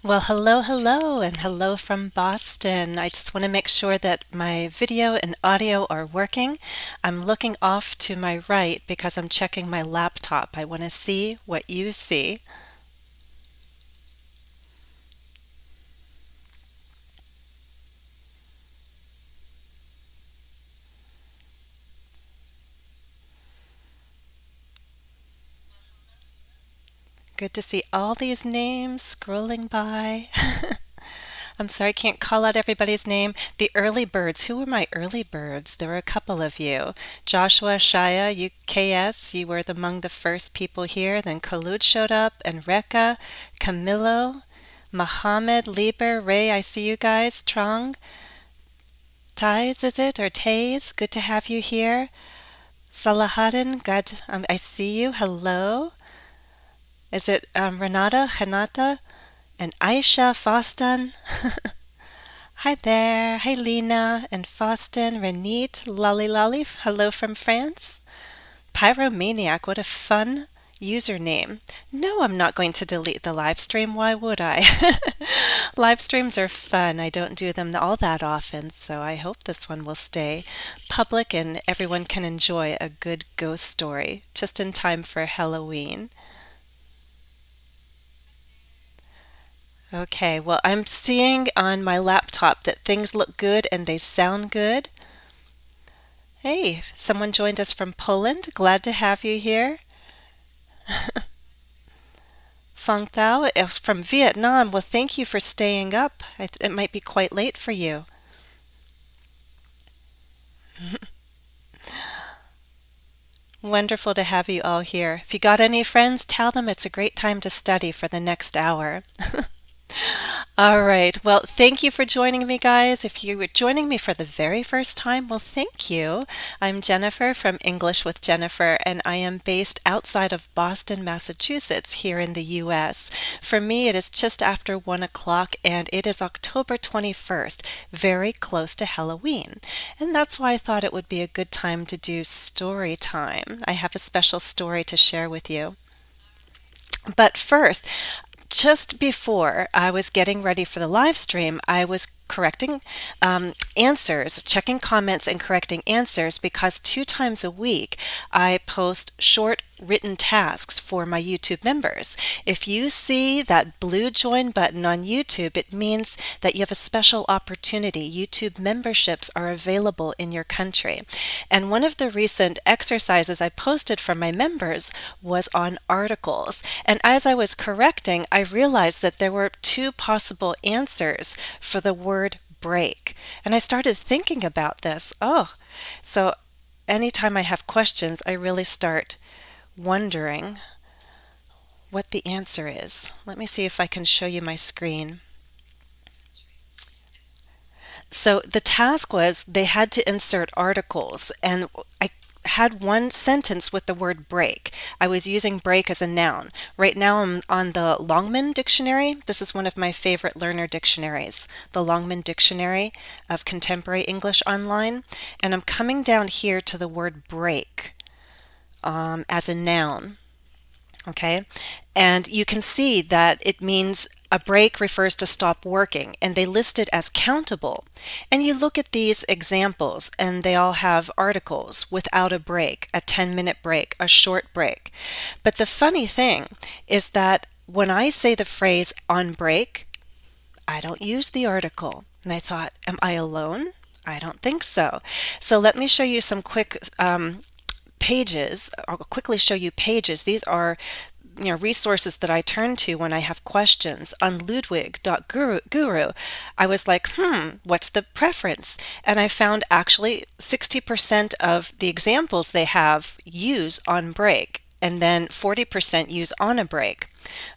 Well, hello, hello, and hello from Boston. I just want to make sure that my video and audio are working. I'm looking off to my right because I'm checking my laptop. I want to see what you see. Good to see all these names scrolling by. I'm sorry I can't call out everybody's name. The early birds. Who were my early birds? There were a couple of you. Joshua, Shaya, UKS, you were among the first people here. Then Khalud showed up, and Rekha, Camilo, Mohammed, Lieber, Ray, I see you guys. Trong, Tais, is it? Or Tays? Good to have you here. Salahaddin, God, I see you. Hello. Is it Renata, Hanata, and Aisha Foston? Hi there. Hi, Lena and Faustin, Renate, Lolly Lolly. Hello from France. Pyromaniac, what a fun username. No, I'm not going to delete the live stream. Why would I? Live streams are fun. I don't do them all that often, so I hope this one will stay public and everyone can enjoy a good ghost story just in time for Halloween. Okay, well, I'm seeing on my laptop that things look good and they sound good. Hey, someone joined us from Poland. Glad to have you here. Fong Thao from Vietnam. Well, thank you for staying up. It might be quite late for you. Wonderful to have you all here. If you got any friends, tell them it's a great time to study for the next hour. All right. Well, thank you for joining me, guys. If you were joining me for the very first time, well, thank you. I'm Jennifer from English with Jennifer, and I am based outside of Boston, Massachusetts, here in the U.S. For me, it is just after 1 o'clock, and it is October 21st, very close to Halloween. And that's why I thought it would be a good time to do story time. I have a special story to share with you. But first, just before I was getting ready for the live stream, I was correcting answers, checking comments and correcting answers because 2 times a week I post short written tasks for my YouTube members. If you see that blue join button on YouTube, it means that you have a special opportunity. YouTube memberships are available in your country. And one of the recent exercises I posted for my members was on articles. And as I was correcting, I realized that there were two possible answers for the word break. And I started thinking about this. So anytime I have questions, I really start wondering what the answer is. Let me see if I can show you my screen. So the task was they had to insert articles, and I had one sentence with the word break. I was using break as a noun. Right now I'm on the Longman Dictionary. This is one of my favorite learner dictionaries, the Longman Dictionary of Contemporary English Online. And I'm coming down here to the word break as a noun. Okay, and you can see that it means a break refers to stop working, and they list it as countable. And you look at these examples, and they all have articles without a break, a 10-minute break, a short break. But the funny thing is that when I say the phrase on break, I don't use the article. And I thought, am I alone? I don't think so. So let me show you some quick pages. I'll quickly show you pages. These are resources that I turn to when I have questions. On Ludwig.guru, I was like, what's the preference? And I found actually 60% of the examples they have use on break, and then 40% use on a break.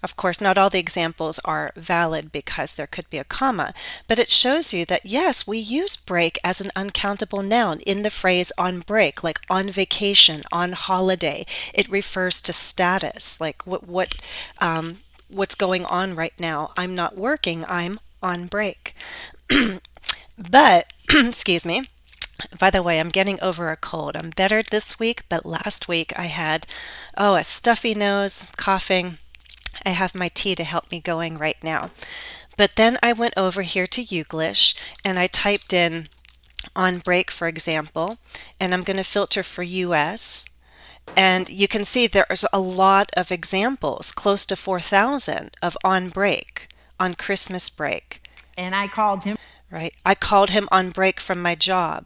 Of course, not all the examples are valid because there could be a comma, but it shows you that yes, we use break as an uncountable noun in the phrase on break, like on vacation, on holiday. It refers to status, like what's going on right now. I'm not working, I'm on break. But, excuse me. By the way, I'm getting over a cold. I'm better this week, but last week I had, a stuffy nose, coughing. I have my tea to help me going right now. But then I went over here to Youglish and I typed in on break, for example, and I'm going to filter for US. And you can see there's a lot of examples, close to 4,000 of on break, on Christmas break. And I called him. Right? I called him on break from my job.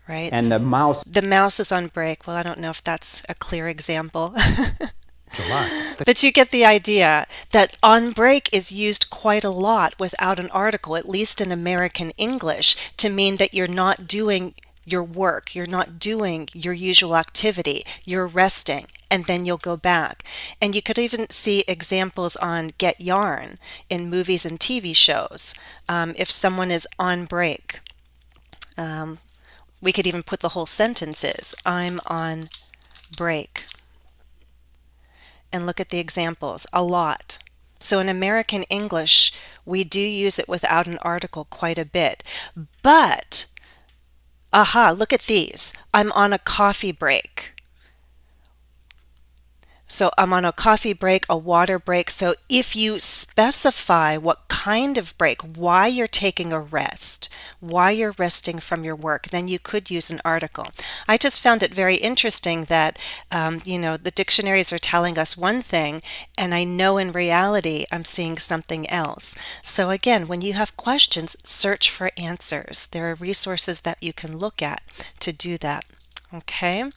Right? And the mouse. The mouse is on break. Well, I don't know if that's a clear example. July. But you get the idea that on break is used quite a lot without an article, at least in American English, to mean that you're not doing your work, you're not doing your usual activity, you're resting, and then you'll go back. And you could even see examples on Get Yarn in movies and TV shows. If someone is on break, we could even put the whole sentences, I'm on break. And look at the examples, a lot. So in American English, we do use it without an article quite a bit. But, look at these. I'm on a coffee break. So I'm on a coffee break, a water break. So if you specify what kind of break, why you're taking a rest, why you're resting from your work, then you could use an article. I just found it very interesting that, the dictionaries are telling us one thing, and I know in reality I'm seeing something else. So again, when you have questions, search for answers. There are resources that you can look at to do that. Okay?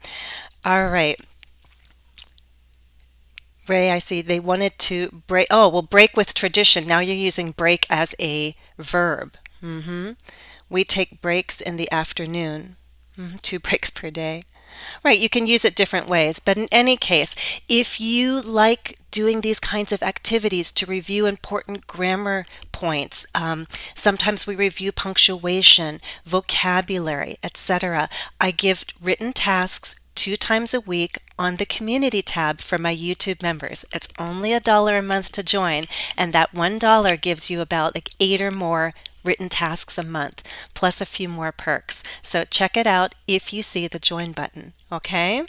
All right. Ray, I see they wanted to break. Oh, well, break with tradition. Now you're using break as a verb. We take breaks in the afternoon. 2 breaks per day. Right, you can use it different ways. But in any case, if you like doing these kinds of activities to review important grammar points, sometimes we review punctuation, vocabulary, etc. I give written tasks 2 times a week on the community tab for my YouTube members. It's only $1 a month to join, and that $1 gives you about like 8 or more written tasks a month, plus a few more perks. So check it out if you see the join button, okay?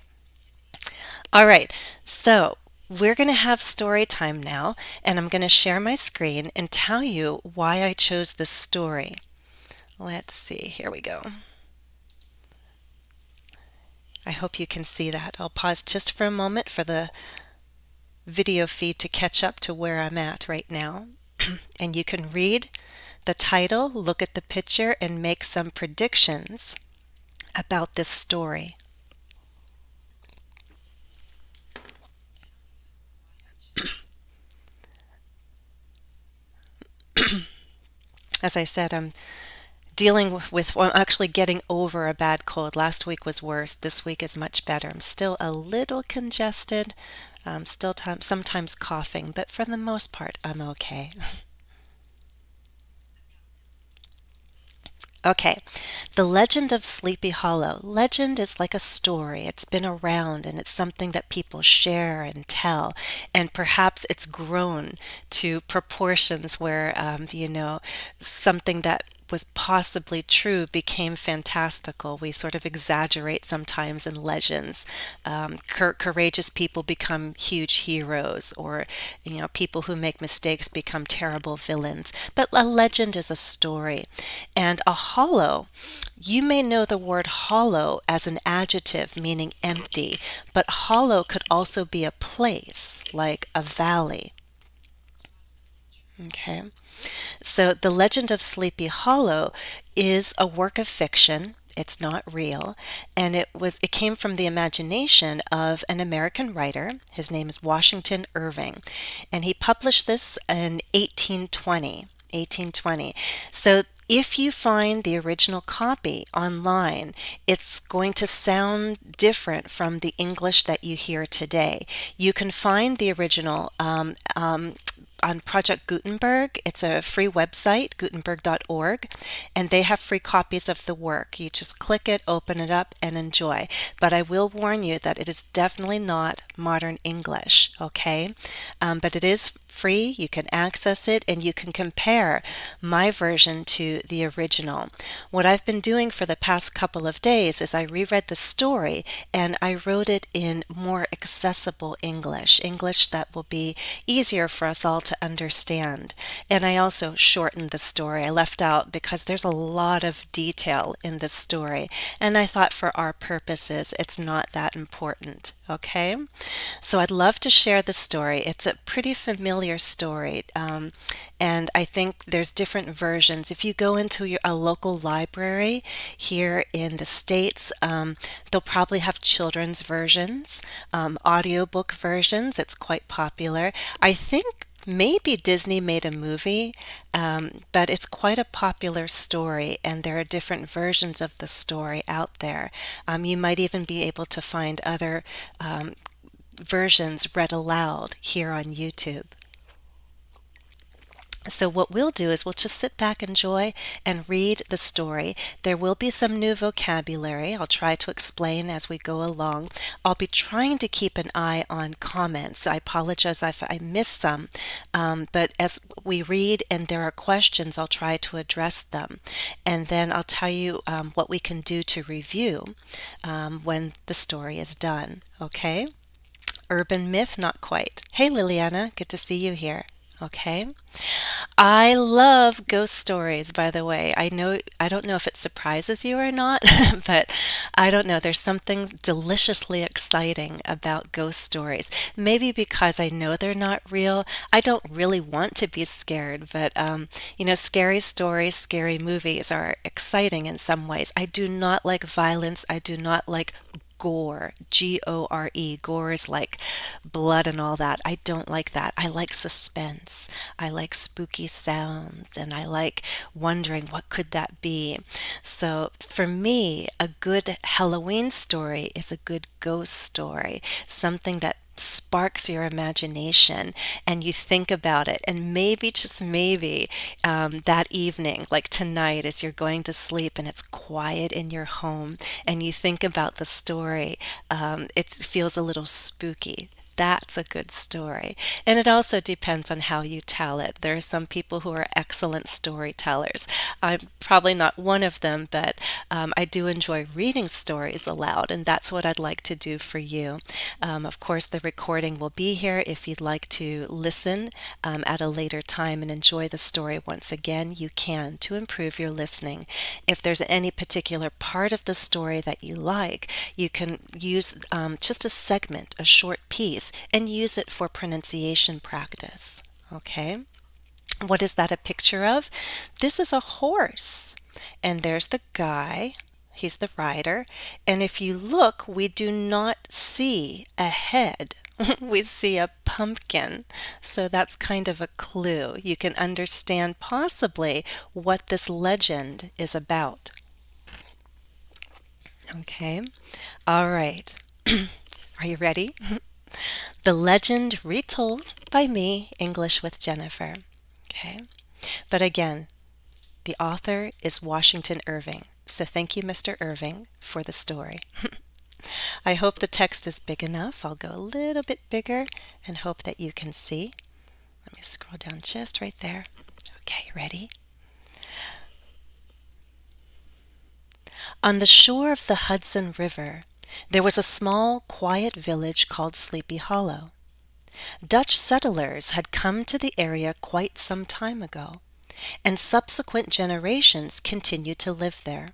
All right, so we're going to have story time now, and I'm going to share my screen and tell you why I chose this story. Let's see, here we go. I hope you can see that. I'll pause just for a moment for the video feed to catch up to where I'm at right now. And you can read the title, look at the picture, and make some predictions about this story. As I said, I'm I'm actually getting over a bad cold. Last week was worse. This week is much better. I'm still a little congested, sometimes coughing, but for the most part, I'm okay. Okay, The Legend of Sleepy Hollow. Legend is like a story. It's been around and it's something that people share and tell. And perhaps it's grown to proportions where, something that was possibly true became fantastical. We sort of exaggerate sometimes in legends. Courageous people become huge heroes, or people who make mistakes become terrible villains. But a legend is a story. And a hollow, you may know the word hollow as an adjective meaning empty, but hollow could also be a place, like a valley. Okay. So The Legend of Sleepy Hollow is a work of fiction. It's not real, and it came from the imagination of an American writer. His name is Washington Irving, and he published this in 1820. So if you find the original copy online, it's going to sound different from the English that you hear today. You can find the original on Project Gutenberg. It's a free website, gutenberg.org, and they have free copies of the work. You just click it, open it up, and enjoy. But I will warn you that it is definitely not modern English, okay? But it is free. You can access it and you can compare my version to the original. What I've been doing for the past couple of days is I reread the story and I wrote it in more accessible English, English that will be easier for us all to understand. And I also shortened the story. I left out because there's a lot of detail in this story, and I thought for our purposes it's not that important. Okay, so I'd love to share the story. It's a pretty familiar story, and I think there's different versions. If you go into a local library here in the States, they'll probably have children's versions, audiobook versions. It's quite popular. I think maybe Disney made a movie, but it's quite a popular story, and there are different versions of the story out there. You might even be able to find other versions read aloud here on YouTube. So what we'll do is we'll just sit back, enjoy, and read the story. There will be some new vocabulary. I'll try to explain as we go along. I'll be trying to keep an eye on comments. I apologize if I miss some, but as we read and there are questions, I'll try to address them. And then I'll tell you what we can do to review when the story is done. Okay? Urban myth, not quite. Hey Liliana, good to see you here. Okay. I love ghost stories, by the way. I don't know if it surprises you or not, but I don't know. There's something deliciously exciting about ghost stories. Maybe because I know they're not real. I don't really want to be scared, but scary stories, scary movies are exciting in some ways. I do not like violence. I do not like gore, Gore. Gore is like blood and all that. I don't like that. I like suspense. I like spooky sounds, and I like wondering what could that be. So for me, a good Halloween story is a good ghost story, something that sparks your imagination and you think about it, and maybe just maybe that evening, like tonight, as you're going to sleep and it's quiet in your home and you think about the story, it feels a little spooky. That's a good story. And it also depends on how you tell it. There are some people who are excellent storytellers. I'm probably not one of them, but I do enjoy reading stories aloud, and that's what I'd like to do for you. Of course, the recording will be here if you'd like to listen at a later time and enjoy the story once again. You can to improve your listening. If there's any particular part of the story that you like, you can use just a segment, a short piece, and use it for pronunciation practice. Okay? What is that a picture of? This is a horse, and there's the guy. He's the rider. And if you look, we do not see a head. We see a pumpkin. So that's kind of a clue. You can understand possibly what this legend is about. Okay. All right. Are you ready? The legend retold by me, English with Jennifer. Okay. But again, the author is Washington Irving. So thank you, Mr. Irving, for the story. I hope the text is big enough. I'll go a little bit bigger and hope that you can see. Let me scroll down just right there. Okay, ready? On the shore of the Hudson River, there was a small, quiet village called Sleepy Hollow. Dutch settlers had come to the area quite some time ago, and subsequent generations continued to live there.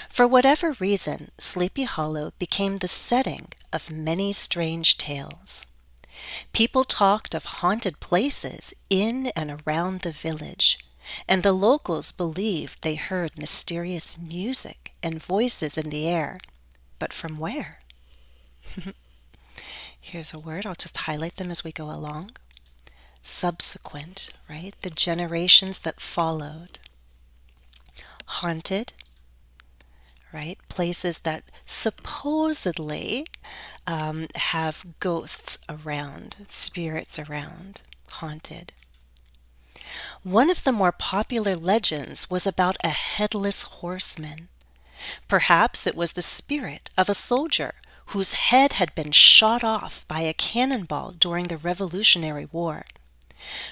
For whatever reason, Sleepy Hollow became the setting of many strange tales. People talked of haunted places in and around the village, and the locals believed they heard mysterious music and voices in the air. But from where? Here's a word. I'll just highlight them as we go along. Subsequent, right? The generations that followed. Haunted, right? Places that supposedly have ghosts around, spirits around. Haunted. One of the more popular legends was about a headless horseman. Perhaps it was the spirit of a soldier whose head had been shot off by a cannonball during the Revolutionary War.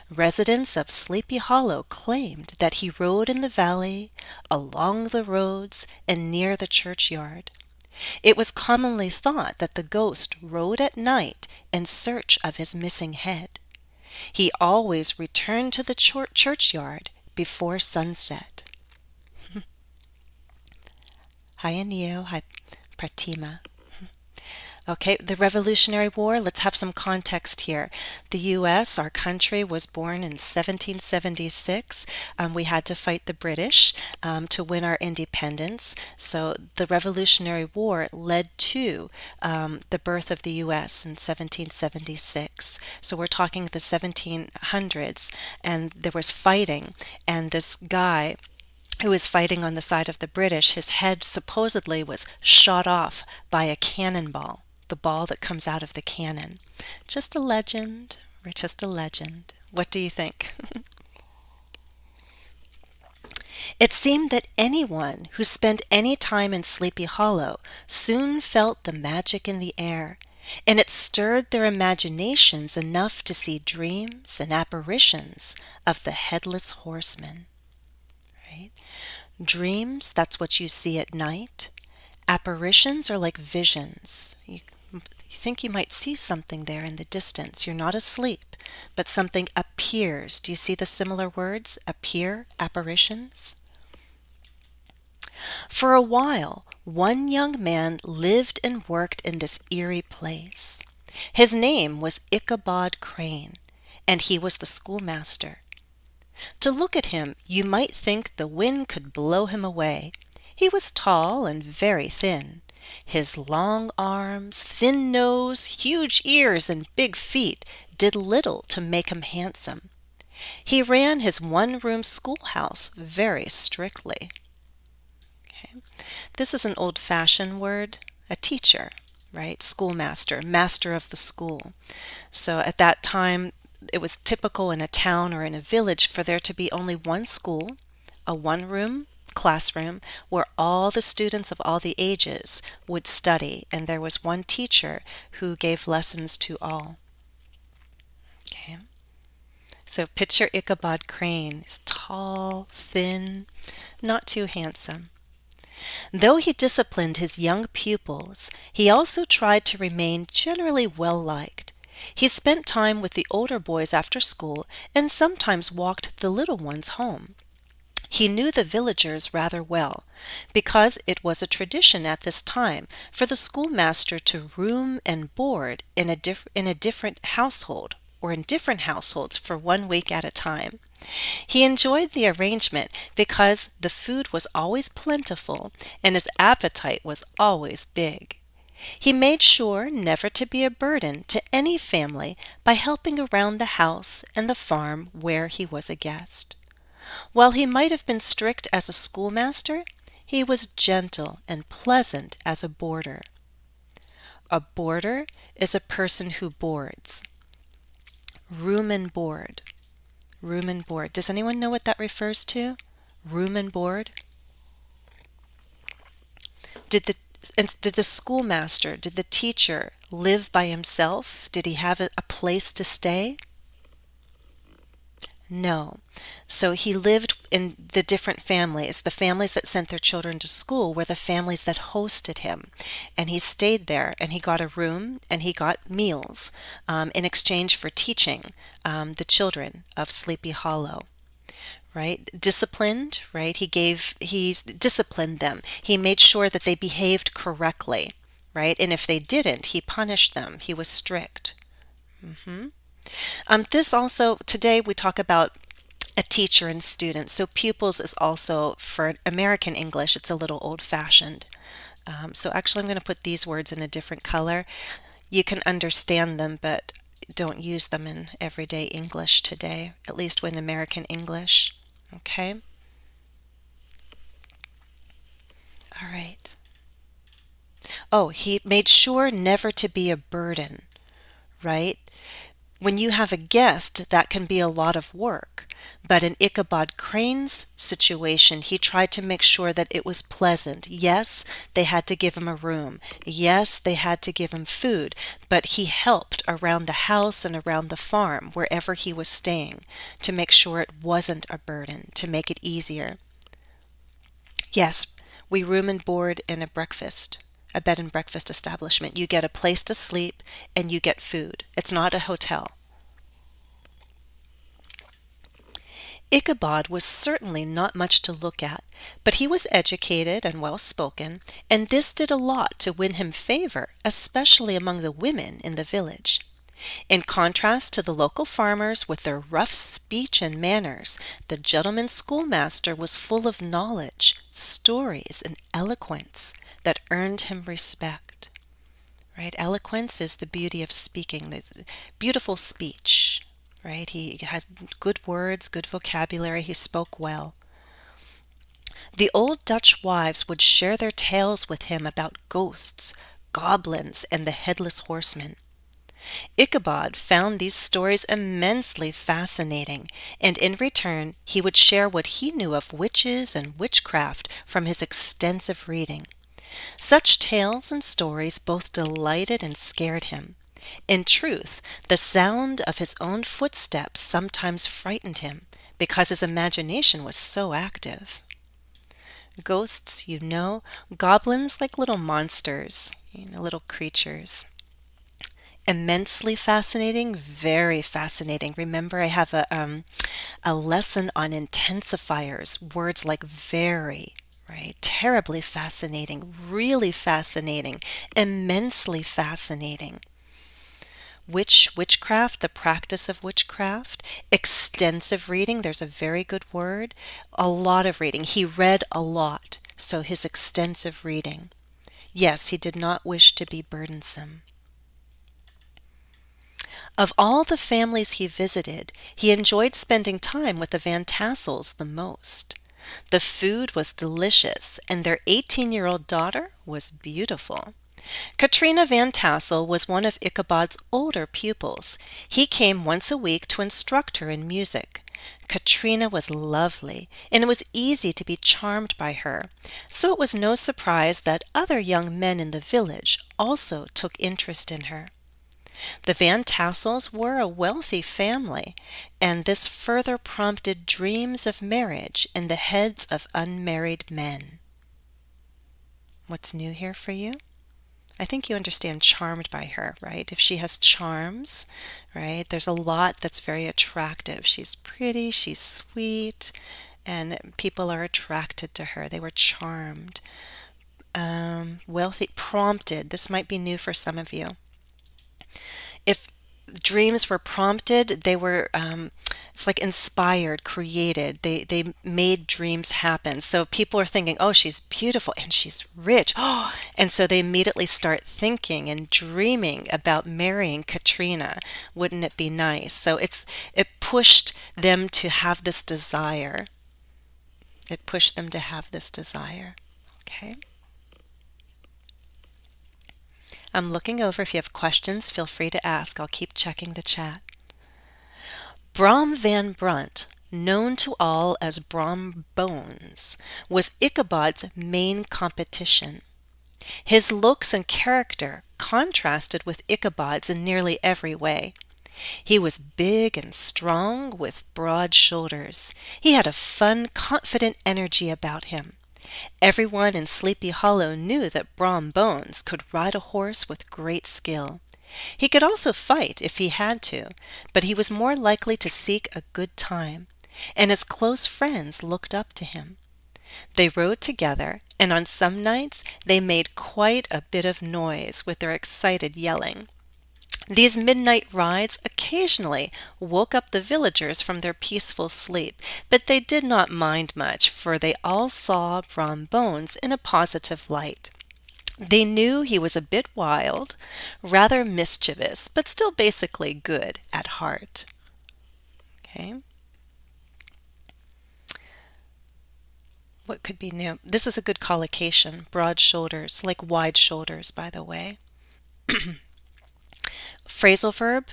Residents of Sleepy Hollow claimed that he rode in the valley, along the roads, and near the churchyard. It was commonly thought that the ghost rode at night in search of his missing head. He always returned to the churchyard before sunset. Hayaneo, hi Pratima. Okay, the Revolutionary War, let's have some context here. The U.S., our country, was born in 1776. We had to fight the British to win our independence. So the Revolutionary War led to the birth of the U.S. in 1776. So we're talking the 1700s, and there was fighting, and this guy who was fighting on the side of the British, his head supposedly was shot off by a cannonball, the ball that comes out of the cannon. Just a legend, or just a legend. What do you think? It seemed that anyone who spent any time in Sleepy Hollow soon felt the magic in the air, and it stirred their imaginations enough to see dreams and apparitions of the Headless Horseman. Right? Dreams, that's what you see at night. Apparitions are like visions. You think you might see something there in the distance. You're not asleep, but something appears. Do you see the similar words? Appear, apparitions. For a while, one young man lived and worked in this eerie place. His name was Ichabod Crane, and he was the schoolmaster. To look at him, you might think the wind could blow him away. He was tall and very thin. His long arms, thin nose, huge ears, and big feet did little to make him handsome. He ran his one-room schoolhouse very strictly. Okay. This is an old-fashioned word, a teacher, right? Schoolmaster, master of the school. So at that time, it was typical in a town or in a village for there to be only one school, a one-room classroom where all the students of all the ages would study, and there was one teacher who gave lessons to all. Okay. So picture Ichabod Crane. He's tall, thin, not too handsome. Though he disciplined his young pupils, he also tried to remain generally well-liked. He spent time with the older boys after school and sometimes walked the little ones home. He knew the villagers rather well, because it was a tradition at this time for the schoolmaster to room and board in a different household or in different households for 1 week at a time. He enjoyed the arrangement because the food was always plentiful and his appetite was always big. He made sure never to be a burden to any family by helping around the house and the farm where he was a guest. While he might have been strict as a schoolmaster, he was gentle and pleasant as a boarder. A boarder is a person who boards. Room and board. Room and board. Does anyone know what that refers to? Room and board? Did the schoolmaster, did the teacher live by himself? Did he have a place to stay? No. So he lived in the different families. The families that sent their children to school were the families that hosted him. And he stayed there, and he got a room, and he got meals in exchange for teaching the children of Sleepy Hollow. Right? Disciplined, right? He disciplined them. He made sure that they behaved correctly, right? And if they didn't, he punished them. He was strict. This also, today we talk about a teacher and student. So pupils is also, for American English, it's a little old-fashioned. So actually I'm going to put these words in a different color. You can understand them, but don't use them in everyday English today, at least in American English. Okay? All right. Oh, he made sure never to be a burden, right? When you have a guest, that can be a lot of work. But in Ichabod Crane's situation, he tried to make sure that it was pleasant. Yes, they had to give him a room. Yes, they had to give him food. But he helped around the house and around the farm, wherever he was staying, to make sure it wasn't a burden, to make it easier. Yes, we room and board in a bed and breakfast establishment. You get a place to sleep and you get food. It's not a hotel. Ichabod was certainly not much to look at, but he was educated and well spoken, and this did a lot to win him favor, especially among the women in the village. In contrast to the local farmers with their rough speech and manners, the gentleman schoolmaster was full of knowledge, stories, and eloquence that earned him respect. Right? Eloquence is the beauty of speaking, the beautiful speech. Right? He has good words, good vocabulary. He spoke well. The old Dutch wives would share their tales with him about ghosts, goblins, and the Headless Horseman. Ichabod found these stories immensely fascinating, and in return he would share what he knew of witches and witchcraft from his extensive reading. Such tales and stories both delighted and scared him. In truth, the sound of his own footsteps sometimes frightened him, because his imagination was so active. Ghosts, goblins like little monsters, little creatures. Immensely fascinating, very fascinating. Remember, I have a lesson on intensifiers, words like very, right? Terribly fascinating, really fascinating, immensely fascinating. Witchcraft, the practice of witchcraft, extensive reading, there's a very good word, a lot of reading. He read a lot, so his extensive reading. Yes, he did not wish to be burdensome. Of all the families he visited, he enjoyed spending time with the Van Tassels the most. The food was delicious, and their 18-year-old daughter was beautiful. Katrina Van Tassel was one of Ichabod's older pupils. He came once a week to instruct her in music. Katrina was lovely, and it was easy to be charmed by her, so it was no surprise that other young men in the village also took interest in her. The Van Tassels were a wealthy family, and this further prompted dreams of marriage in the heads of unmarried men. What's new here for you? I think you understand charmed by her, right? If she has charms, right, there's a lot that's very attractive. She's pretty, she's sweet, and people are attracted to her. They were charmed. Wealthy, prompted. This might be new for some of you. If dreams were prompted, they were it's like inspired, created. They made dreams happen. So people are thinking, oh, she's beautiful and she's rich. Oh, and so they immediately start thinking and dreaming about marrying Katrina. Wouldn't it be nice? So it pushed them to have this desire. It pushed them to have this desire. Okay. I'm looking over. If you have questions, feel free to ask. I'll keep checking the chat. Brom Van Brunt, known to all as Brom Bones, was Ichabod's main competition. His looks and character contrasted with Ichabod's in nearly every way. He was big and strong with broad shoulders. He had a fun, confident energy about him. Everyone in Sleepy Hollow knew that Brom Bones could ride a horse with great skill. He could also fight if he had to, but he was more likely to seek a good time, and his close friends looked up to him. They rode together, and on some nights they made quite a bit of noise with their excited yelling. These midnight rides occasionally woke up the villagers from their peaceful sleep, but they did not mind much, for they all saw Brom Bones in a positive light. They knew he was a bit wild, rather mischievous, but still basically good at heart. Okay. What could be new? This is a good collocation. Broad shoulders, like wide shoulders, by the way. Phrasal verb,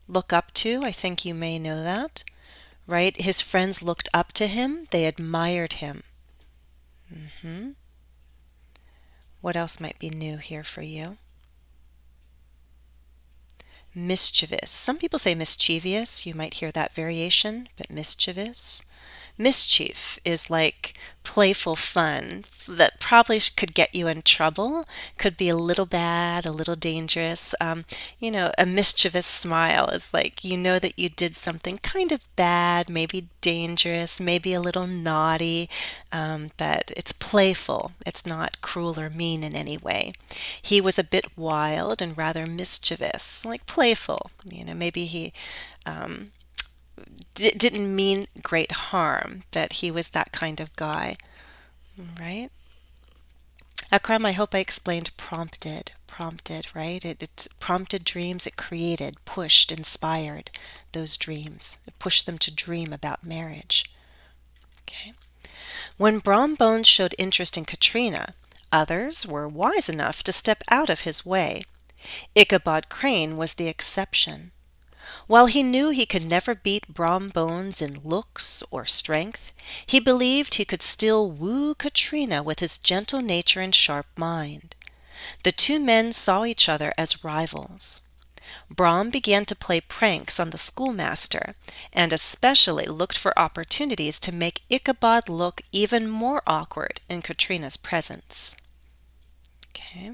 look up to. I think you may know that, right? His friends looked up to him, they admired him. hmm What else might be new here for you? Mischievous. Some people say mischievous. You might hear that variation, but mischievous. Mischief is like playful fun that probably could get you in trouble, could be a little bad, a little dangerous. A mischievous smile is like you know that you did something kind of bad, maybe dangerous, maybe a little naughty, but it's playful. It's not cruel or mean in any way. He was a bit wild and rather mischievous, like playful. Maybe he didn't mean great harm, but he was that kind of guy, right? Akram, I hope I explained prompted. Prompted, right? It prompted dreams, it created, pushed, inspired those dreams. It pushed them to dream about marriage. Okay. When Brom Bones showed interest in Katrina, others were wise enough to step out of his way. Ichabod Crane was the exception. While he knew he could never beat Brom Bones in looks or strength, he believed he could still woo Katrina with his gentle nature and sharp mind. The two men saw each other as rivals. Brom began to play pranks on the schoolmaster, and especially looked for opportunities to make Ichabod look even more awkward in Katrina's presence. Okay,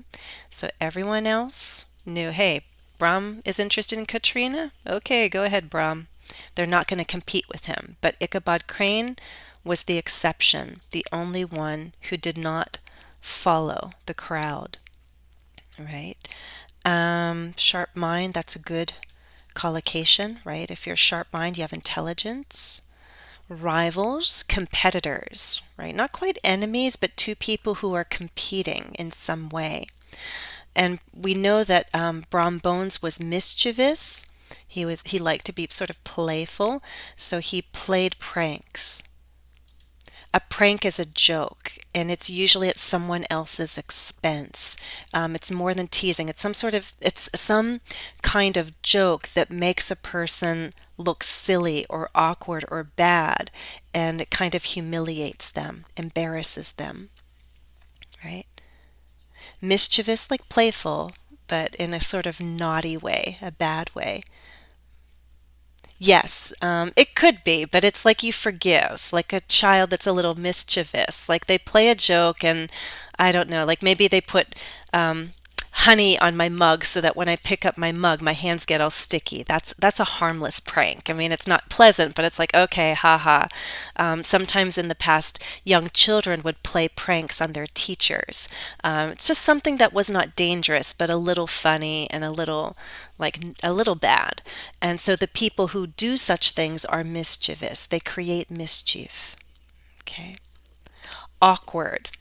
so everyone else knew, hey, Brom is interested in Katrina? Okay, go ahead, Brom. They're not going to compete with him. But Ichabod Crane was the exception, the only one who did not follow the crowd. Right? Sharp mind, that's a good collocation, right? If you're sharp mind, you have intelligence. Rivals, competitors, right? Not quite enemies, but two people who are competing in some way. And we know that Brom Bones was mischievous. He liked to be sort of playful, so he played pranks. A prank is a joke, and it's usually at someone else's expense. It's more than teasing. It's some kind of joke that makes a person look silly or awkward or bad, and it kind of humiliates them, embarrasses them, right? Mischievous, like playful, but in a sort of naughty way, a bad way. Yes, it could be, but it's like you forgive, like a child that's a little mischievous. Like they play a joke, and I don't know, like maybe they put honey on my mug so that when I pick up my mug, my hands get all sticky. That's a harmless prank. I mean, it's not pleasant, but it's like, okay, haha. Sometimes in the past, young children would play pranks on their teachers. It's just something that was not dangerous, but a little funny and a little bad. And so the people who do such things are mischievous. They create mischief. Okay. Awkward.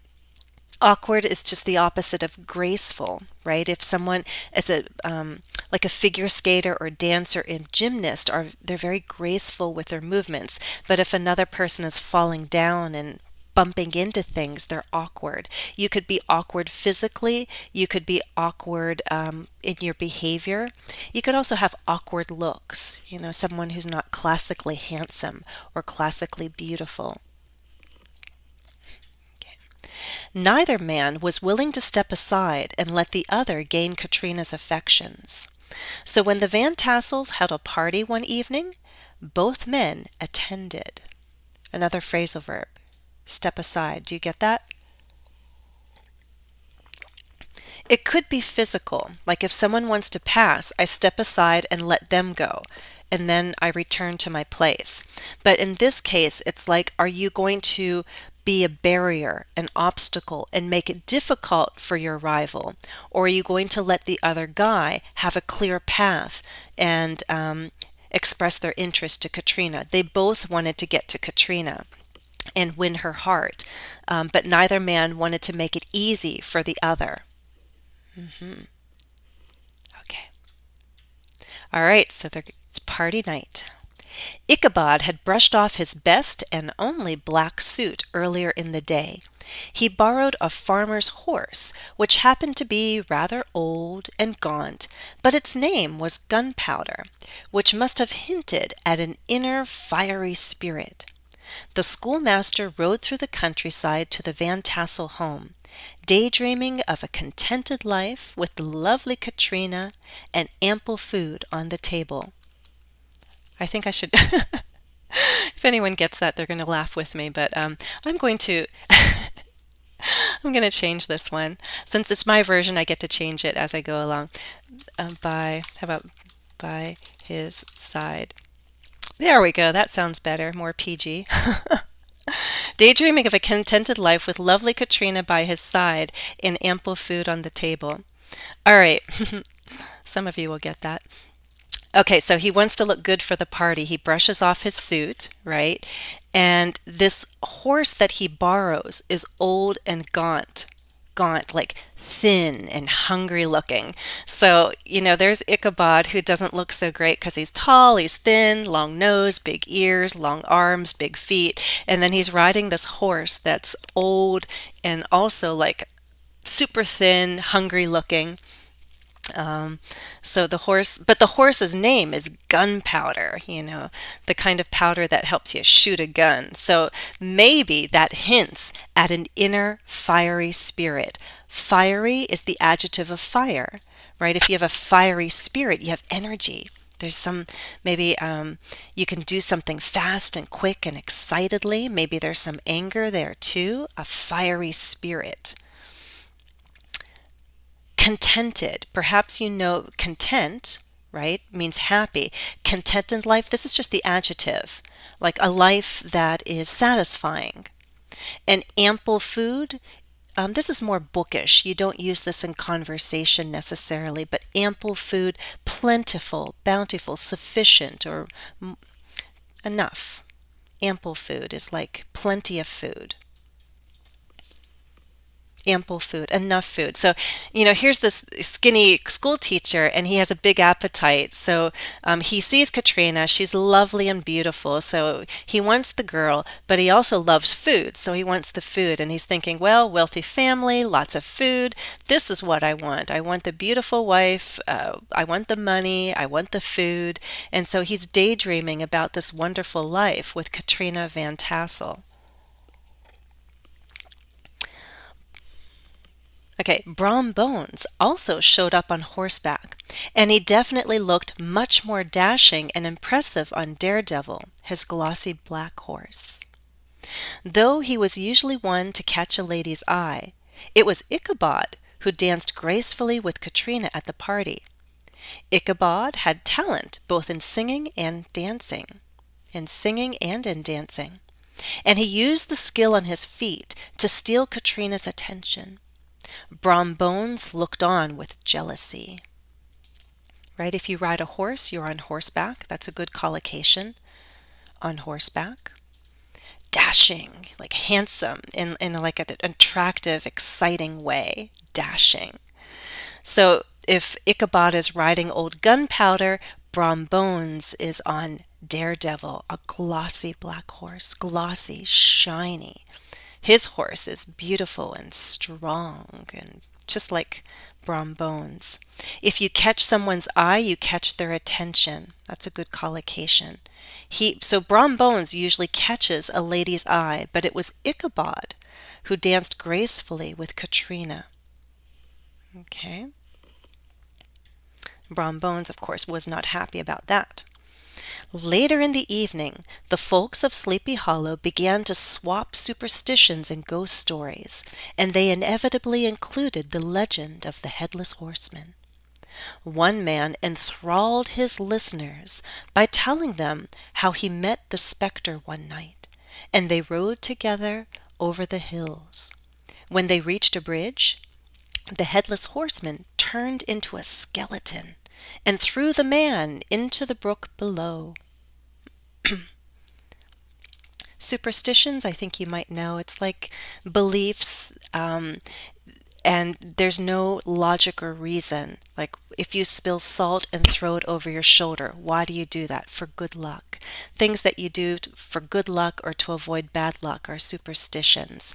Awkward is just the opposite of graceful, right? If someone is like a figure skater or dancer and gymnast, they're very graceful with their movements. But if another person is falling down and bumping into things, they're awkward. You could be awkward physically. You could be awkward in your behavior. You could also have awkward looks. Someone who's not classically handsome or classically beautiful. Neither man was willing to step aside and let the other gain Katrina's affections. So when the Van Tassels held a party one evening, both men attended. Another phrasal verb, step aside. Do you get that? It could be physical, like if someone wants to pass, I step aside and let them go, and then I return to my place. But in this case, it's like, are you going to be a barrier, an obstacle, and make it difficult for your rival? Or are you going to let the other guy have a clear path and express their interest to Katrina? They both wanted to get to Katrina and win her heart, but neither man wanted to make it easy for the other. Okay. All right, so it's party night. Ichabod had brushed off his best and only black suit earlier in the day. He borrowed a farmer's horse, which happened to be rather old and gaunt, but its name was Gunpowder, which must have hinted at an inner fiery spirit. The schoolmaster rode through the countryside to the Van Tassel home, daydreaming of a contented life with the lovely Katrina and ample food on the table. I think I should, if anyone gets that, they're going to laugh with me, but I'm going to, I'm going to change this one. Since it's my version, I get to change it as I go along. How about by his side? There we go. That sounds better, more PG. Daydreaming of a contented life with lovely Katrina by his side and ample food on the table. All right. Some of you will get that. Okay, so he wants to look good for the party. He brushes off his suit, right? And this horse that he borrows is old and gaunt, like thin and hungry looking. So, there's Ichabod, who doesn't look so great because he's tall, he's thin, long nose, big ears, long arms, big feet. And then he's riding this horse that's old and also like super thin, hungry looking. But the horse's name is Gunpowder, the kind of powder that helps you shoot a gun. So maybe that hints at an inner fiery spirit. Fiery is the adjective of fire, right? If you have a fiery spirit, you have energy. There's maybe you can do something fast and quick and excitedly. Maybe there's some anger there too, a fiery spirit. Contented. Perhaps content, right, means happy. Content in life, this is just the adjective, like a life that is satisfying. And ample food, this is more bookish. You don't use this in conversation necessarily, but ample food, plentiful, bountiful, sufficient, or enough. Ample food is like plenty of food. Ample food, enough food. So, here's this skinny school teacher and he has a big appetite. So he sees Katrina. She's lovely and beautiful. So he wants the girl, but he also loves food. So he wants the food and he's thinking, well, wealthy family, lots of food. This is what I want. I want the beautiful wife. I want the money. I want the food. And so he's daydreaming about this wonderful life with Katrina Van Tassel. Okay, Brom Bones also showed up on horseback, and he definitely looked much more dashing and impressive on Daredevil, his glossy black horse. Though he was usually one to catch a lady's eye, it was Ichabod who danced gracefully with Katrina at the party. Ichabod had talent both in singing and dancing, and he used the skill on his feet to steal Katrina's attention. Brom Bones looked on with jealousy. Right? If you ride a horse, you're on horseback. That's a good collocation. On horseback. Dashing, like handsome, in like an attractive, exciting way. Dashing. So if Ichabod is riding old Gunpowder, Brom Bones is on Daredevil, a glossy black horse. Glossy, shiny. His horse is beautiful and strong, and just like Brom Bones. If you catch someone's eye, you catch their attention. That's a good collocation. So Brom Bones usually catches a lady's eye, but it was Ichabod who danced gracefully with Katrina. Okay. Brom Bones, of course, was not happy about that. Later in the evening, the folks of Sleepy Hollow began to swap superstitions and ghost stories, and they inevitably included the legend of the Headless Horseman. One man enthralled his listeners by telling them how he met the specter one night, and they rode together over the hills. When they reached a bridge, the Headless Horseman turned into a skeleton and threw the man into the brook below. Superstitions, I think you might know, it's like beliefs, And there's no logic or reason. Like if you spill salt and throw it over your shoulder, why do you do that? For good luck. Things that you do for good luck or to avoid bad luck are superstitions.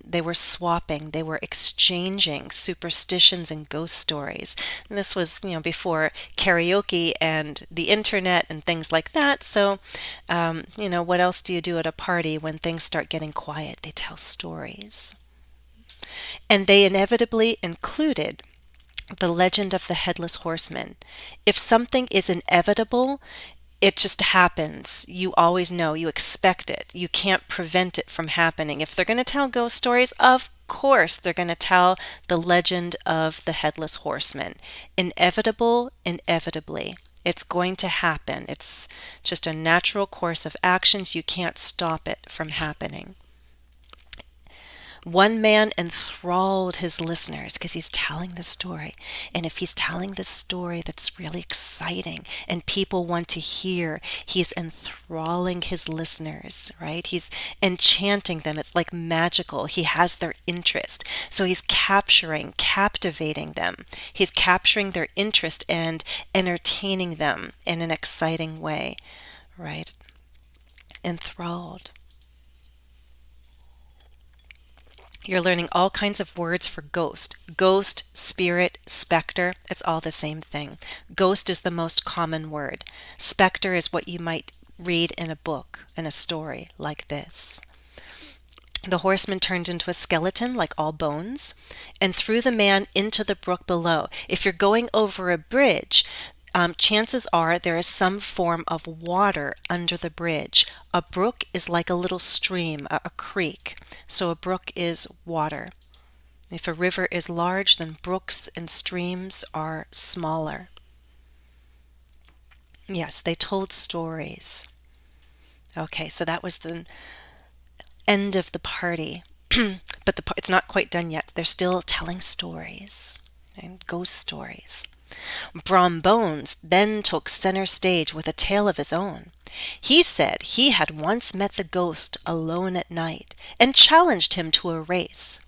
They were swapping, they were exchanging superstitions and ghost stories. And this was, before karaoke and the internet and things like that. So, what else do you do at a party when things start getting quiet? They tell stories. And they inevitably included the legend of the Headless Horseman. If something is inevitable, it just happens. You always know, you expect it. You can't prevent it from happening. If they're going to tell ghost stories, of course they're going to tell the legend of the Headless Horseman. Inevitable, inevitably. It's going to happen. It's just a natural course of actions. You can't stop it from happening. One man enthralled his listeners because he's telling the story. And if he's telling the story that's really exciting and people want to hear, he's enthralling his listeners, right? He's enchanting them. It's like magical. He has their interest. So he's captivating them. He's capturing their interest and entertaining them in an exciting way, right? Enthralled. You're learning all kinds of words for ghost. Ghost, spirit, specter, it's all the same thing. Ghost is the most common word. Specter is what you might read in a book, in a story like this. The horseman turned into a skeleton like all bones and threw the man into the brook below. If you're going over a bridge, chances are there is some form of water under the bridge. A brook is like a little stream, a creek. So a brook is water. If a river is large, then brooks and streams are smaller. Yes, they told stories. Okay, so that was the end of the party. But it's not quite done yet. They're still telling stories and ghost stories. Brom Bones then took center stage with a tale of his own. He said he had once met the ghost alone at night and challenged him to a race.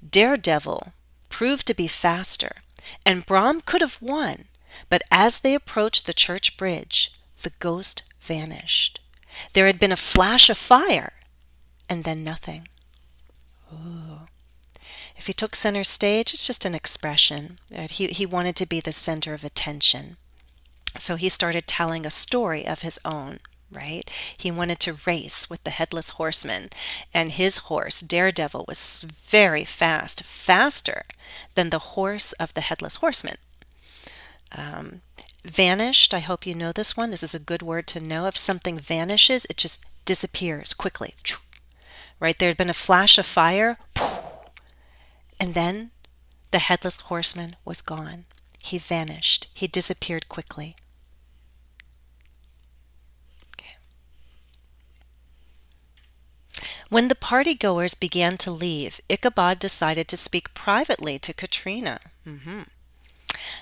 Daredevil proved to be faster, and Brom could have won, but as they approached the church bridge, the ghost vanished. There had been a flash of fire, and then nothing. Ooh. If he took center stage, it's just an expression. He wanted to be the center of attention. So he started telling a story of his own, right? He wanted to race with the Headless Horseman, and his horse, Daredevil, was very fast, faster than the horse of the Headless Horseman. Vanished, I hope you know this one. This is a good word to know. If something vanishes, it just disappears quickly. Right? There had been a flash of fire, and then the Headless Horseman was gone. He vanished. He disappeared quickly. Okay. When the partygoers began to leave, Ichabod decided to speak privately to Katrina.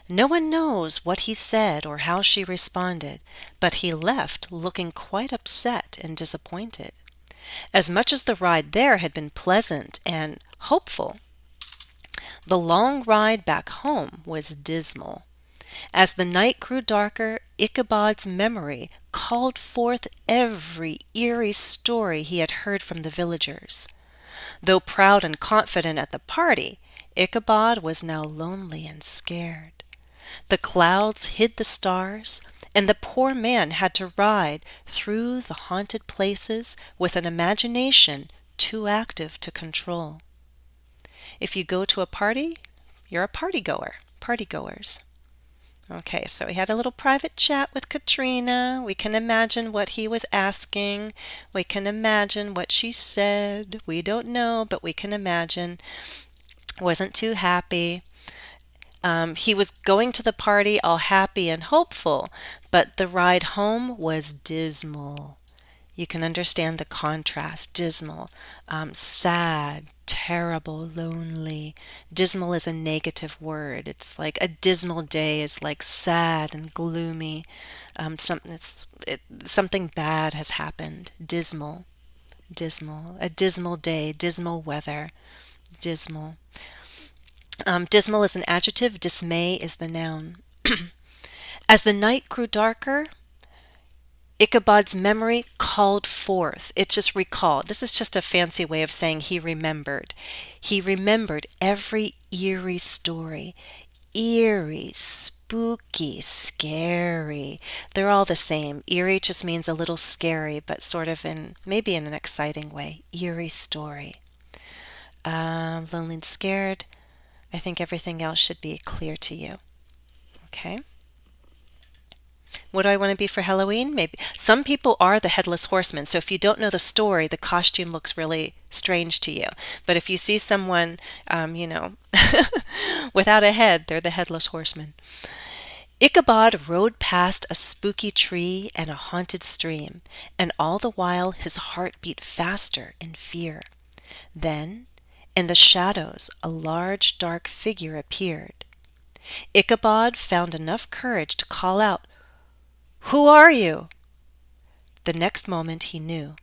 No one knows what he said or how she responded, but he left looking quite upset and disappointed. As much as the ride there had been pleasant and hopeful, the long ride back home was dismal. As the night grew darker, Ichabod's memory called forth every eerie story he had heard from the villagers. Though proud and confident at the party, Ichabod was now lonely and scared. The clouds hid the stars, and the poor man had to ride through the haunted places with an imagination too active to control. If you go to a party, you're a partygoers. Okay, so we had a little private chat with Katrina. We can imagine what he was asking. We can imagine what she said. We don't know, but we can imagine. Wasn't too happy. He was going to the party all happy and hopeful, but the ride home was dismal. You can understand the contrast. Dismal, sad, terrible, lonely. Dismal is a negative word. It's like a dismal day is like sad and gloomy. Something bad has happened. Dismal, dismal. A dismal day, dismal weather, dismal. Dismal is an adjective, dismay is the noun. As the night grew darker, Ichabod's memory called forth. It just recalled. This is just a fancy way of saying he remembered. He remembered every eerie story. Eerie, spooky, scary. They're all the same. Eerie just means a little scary, but sort of in maybe in an exciting way. Eerie story. Lonely and scared. I think everything else should be clear to you. Okay. What do I want to be for Halloween? Maybe some people are the Headless Horseman. So if you don't know the story, the costume looks really strange to you. But if you see someone, without a head, they're the Headless Horseman. Ichabod rode past a spooky tree and a haunted stream, and all the while his heart beat faster in fear. Then, in the shadows, a large dark figure appeared. Ichabod found enough courage to call out, "Who are you?" The next moment he knew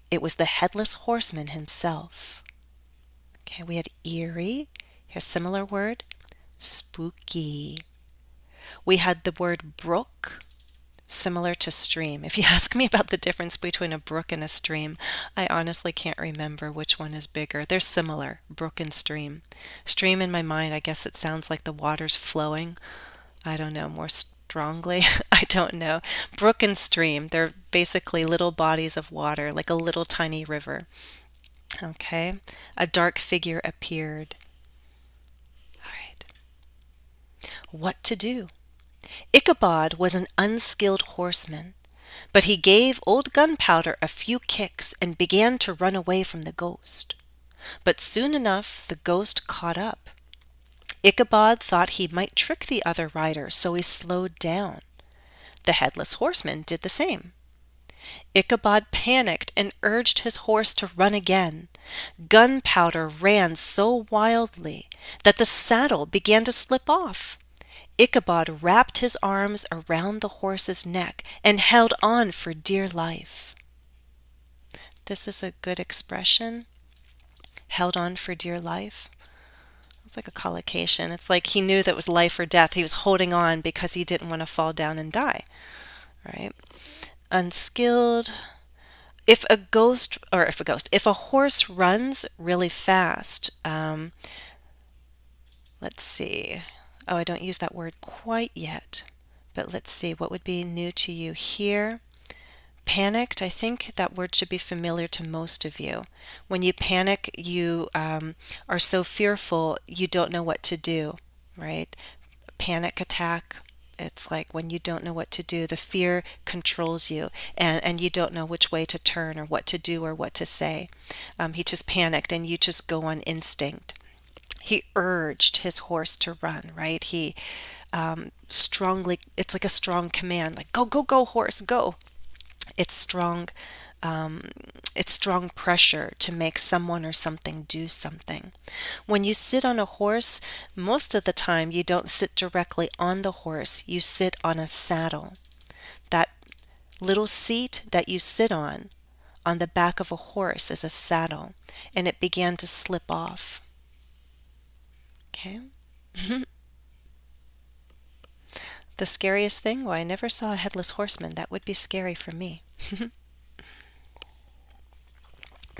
it was the Headless Horseman himself. Okay, we had eerie. Here's a similar word. Spooky. We had the word brook, similar to stream. If you ask me about the difference between a brook and a stream, I honestly can't remember which one is bigger. They're similar, brook and stream. Stream in my mind, I guess it sounds like the water's flowing. I don't know, more strongly. I don't know. Brook and stream, they're basically little bodies of water, like a little tiny river. Okay. A dark figure appeared. All right. What to do? Ichabod was an unskilled horseman, but he gave old Gunpowder a few kicks and began to run away from the ghost. But soon enough the ghost caught up. Ichabod thought he might trick the other rider, so he slowed down. The Headless Horseman did the same. Ichabod panicked and urged his horse to run again. Gunpowder ran so wildly that the saddle began to slip off. Ichabod wrapped his arms around the horse's neck and held on for dear life. This is a good expression. Held on for dear life. It's like a collocation. It's like he knew that it was life or death. He was holding on because he didn't want to fall down and die. Right? Unskilled. If a horse runs really fast, let's see. Oh, I don't use that word quite yet, but let's see. What would be new to you here? Panicked, I think that word should be familiar to most of you. When you panic, you are so fearful you don't know what to do, right? Panic attack. It's like when you don't know what to do, the fear controls you, and you don't know which way to turn or what to do or what to say. He just panicked, and you just go on instinct. He urged his horse to run, right? He strongly, it's like a strong command, like go, go, go, horse, go. It's strong, it's strong pressure to make someone or something do something. When you sit on a horse, most of the time you don't sit directly on the horse, you sit on a saddle. That little seat that you sit on the back of a horse is a saddle, and it began to slip off. Okay. The scariest thing? Well, I never saw a headless horseman. That would be scary for me.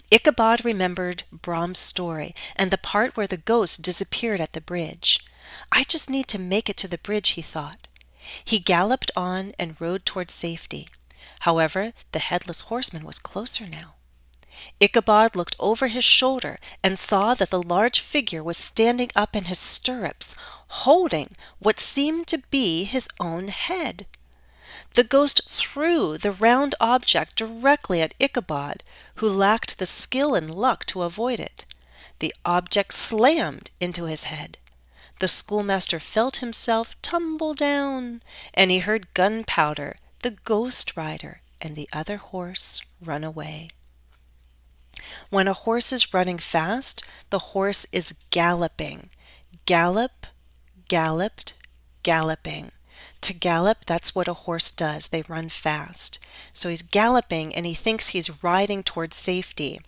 Ichabod remembered Brom's story and the part where the ghost disappeared at the bridge. I just need to make it to the bridge, he thought. He galloped on and rode toward safety. However, the headless horseman was closer now. Ichabod looked over his shoulder and saw that the large figure was standing up in his stirrups, holding what seemed to be his own head. The ghost threw the round object directly at Ichabod, who lacked the skill and luck to avoid it. The object slammed into his head. The schoolmaster felt himself tumble down, and he heard Gunpowder, the ghost rider, and the other horse run away. When a horse is running fast, the horse is galloping. Gallop, galloped, galloping. To gallop, that's what a horse does. They run fast. So he's galloping and he thinks he's riding towards safety.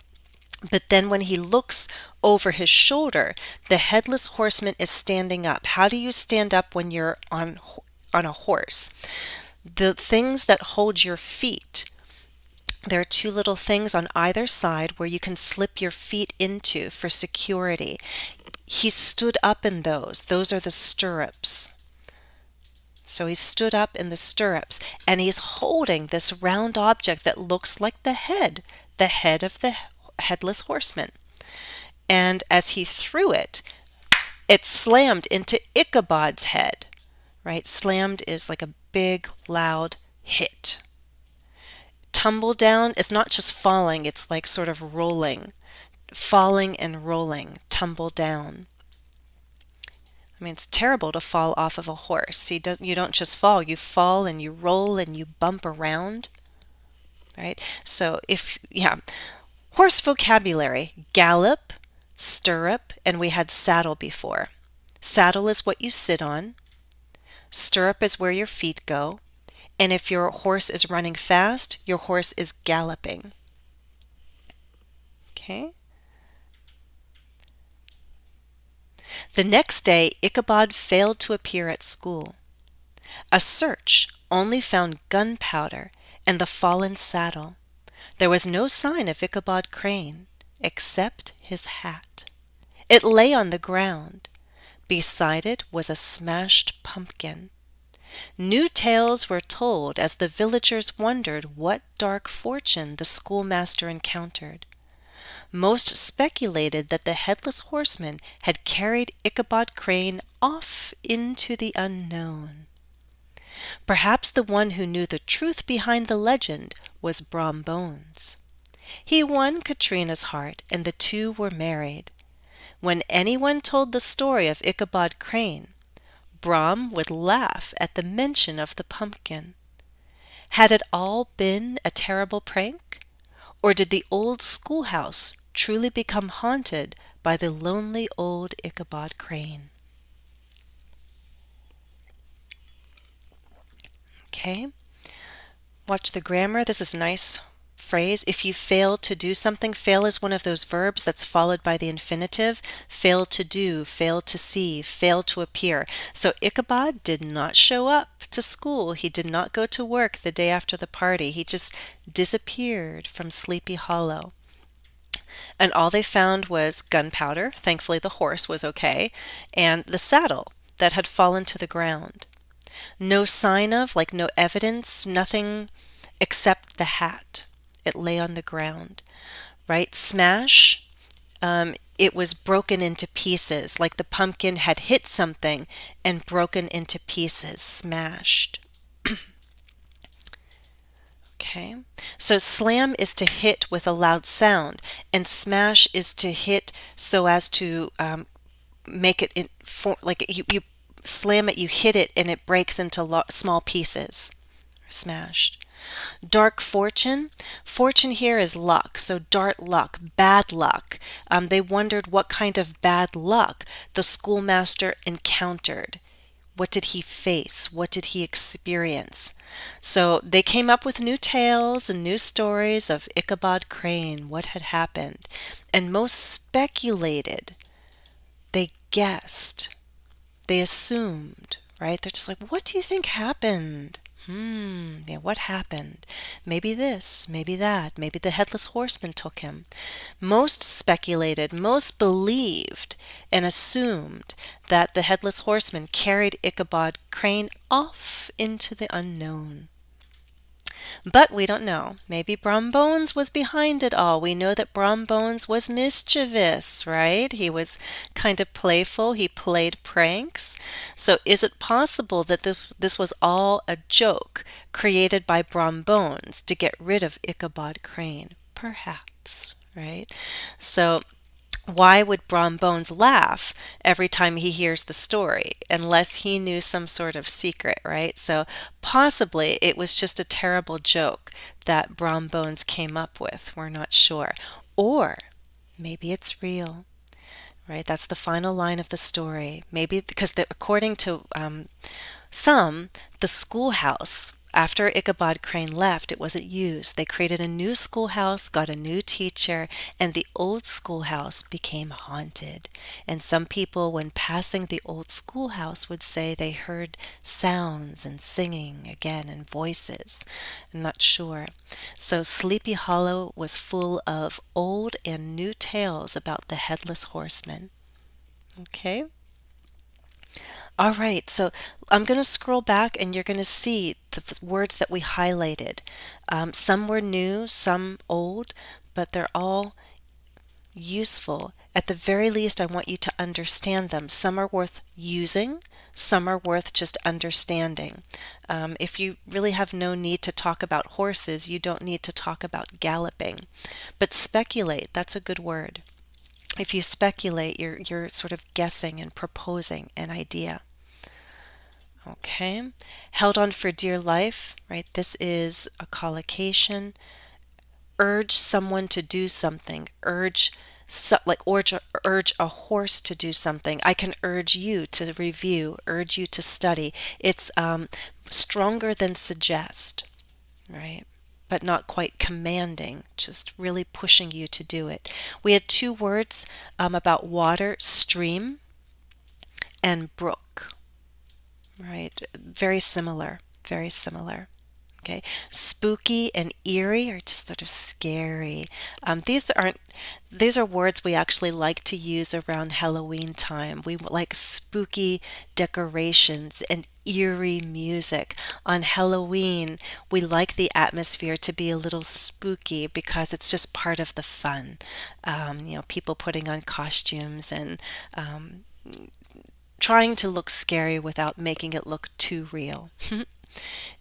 But then when he looks over his shoulder, the headless horseman is standing up. How do you stand up when you're on a horse? The things that hold your feet, there are two little things on either side where you can slip your feet into for security. He stood up in those. Those are the stirrups. So he stood up in the stirrups, and he's holding this round object that looks like the head of the headless horseman. And as he threw it, it slammed into Ichabod's head, right? Slammed is like a big, loud hit. Tumble down is not just falling, it's like sort of rolling, falling and rolling, tumble down. I mean, it's terrible to fall off of a horse. You don't just fall, you fall and you roll and you bump around, right? So horse vocabulary: gallop, stirrup, and we had saddle before. Saddle is what you sit on. Stirrup is where your feet go. And if your horse is running fast, your horse is galloping. Okay? The next day, Ichabod failed to appear at school. A search only found gunpowder and the fallen saddle. There was no sign of Ichabod Crane, except his hat. It lay on the ground. Beside it was a smashed pumpkin. New tales were told as the villagers wondered what dark fortune the schoolmaster encountered. Most speculated that the headless horseman had carried Ichabod Crane off into the unknown. Perhaps the one who knew the truth behind the legend was Brom Bones. He won Katrina's heart, and the two were married. When anyone told the story of Ichabod Crane, Brom would laugh at the mention of the pumpkin. Had it all been a terrible prank? Or did the old schoolhouse truly become haunted by the lonely old Ichabod Crane? Okay, watch the grammar. This is a nice phrase. If you fail to do something, fail is one of those verbs that's followed by the infinitive. Fail to do, fail to see, fail to appear. So Ichabod did not show up to school. He did not go to work the day after the party. He just disappeared from Sleepy Hollow. And all they found was gunpowder. Thankfully, the horse was okay, and the saddle that had fallen to the ground. No sign of, like no evidence, nothing except the hat. It lay on the ground, right? Smash, it was broken into pieces, like the pumpkin had hit something and broken into pieces, smashed. Okay, so slam is to hit with a loud sound, and smash is to hit so as to make it like you slam it, you hit it, and it breaks into small pieces. Smashed. Dark fortune. Fortune here is luck, so dark luck, bad luck. They wondered what kind of bad luck the schoolmaster encountered. What did he face? What did he experience? So they came up with new tales and new stories of Ichabod Crane, what had happened. And most speculated. They guessed. They assumed, right? They're just like, what do you think happened? Yeah, what happened? Maybe this, maybe that, maybe the headless horseman took him. Most speculated, most believed, and assumed that the headless horseman carried Ichabod Crane off into the unknown. But we don't know. Maybe Brom Bones was behind it all. We know that Brom Bones was mischievous, right? He was kind of playful. He played pranks. So is it possible that this was all a joke created by Brom Bones to get rid of Ichabod Crane? Perhaps, right? So why would Brom Bones laugh every time he hears the story unless he knew some sort of secret, right? So possibly it was just a terrible joke that Brom Bones came up with. We're not sure. Or maybe it's real, right? That's the final line of the story. Maybe because according to some, the schoolhouse After Ichabod Crane left, it wasn't used. They created a new schoolhouse, got a new teacher, and the old schoolhouse became haunted. And some people, when passing the old schoolhouse, would say they heard sounds and singing again and voices. I'm not sure. So Sleepy Hollow was full of old and new tales about the Headless Horseman. Okay? All right, so I'm going to scroll back and you're going to see the words that we highlighted. Some were new, some old, but they're all useful. At the very least, I want you to understand them. Some are worth using, some are worth just understanding. If you really have no need to talk about horses, you don't need to talk about galloping. But speculate, that's a good word. If you speculate, you're sort of guessing and proposing an idea. Okay, held on for dear life, right? This is a collocation. Urge someone to do something. Urge a horse to do something. I can urge you to review, urge you to study. It's stronger than suggest, right? But not quite commanding, just really pushing you to do it. We had two words about water, stream and brook, right? Very similar, very similar. Okay, spooky and eerie are just sort of scary. These are words we actually like to use around Halloween time. We like spooky decorations and eerie music. On Halloween, we like the atmosphere to be a little spooky because it's just part of the fun. People putting on costumes and trying to look scary without making it look too real.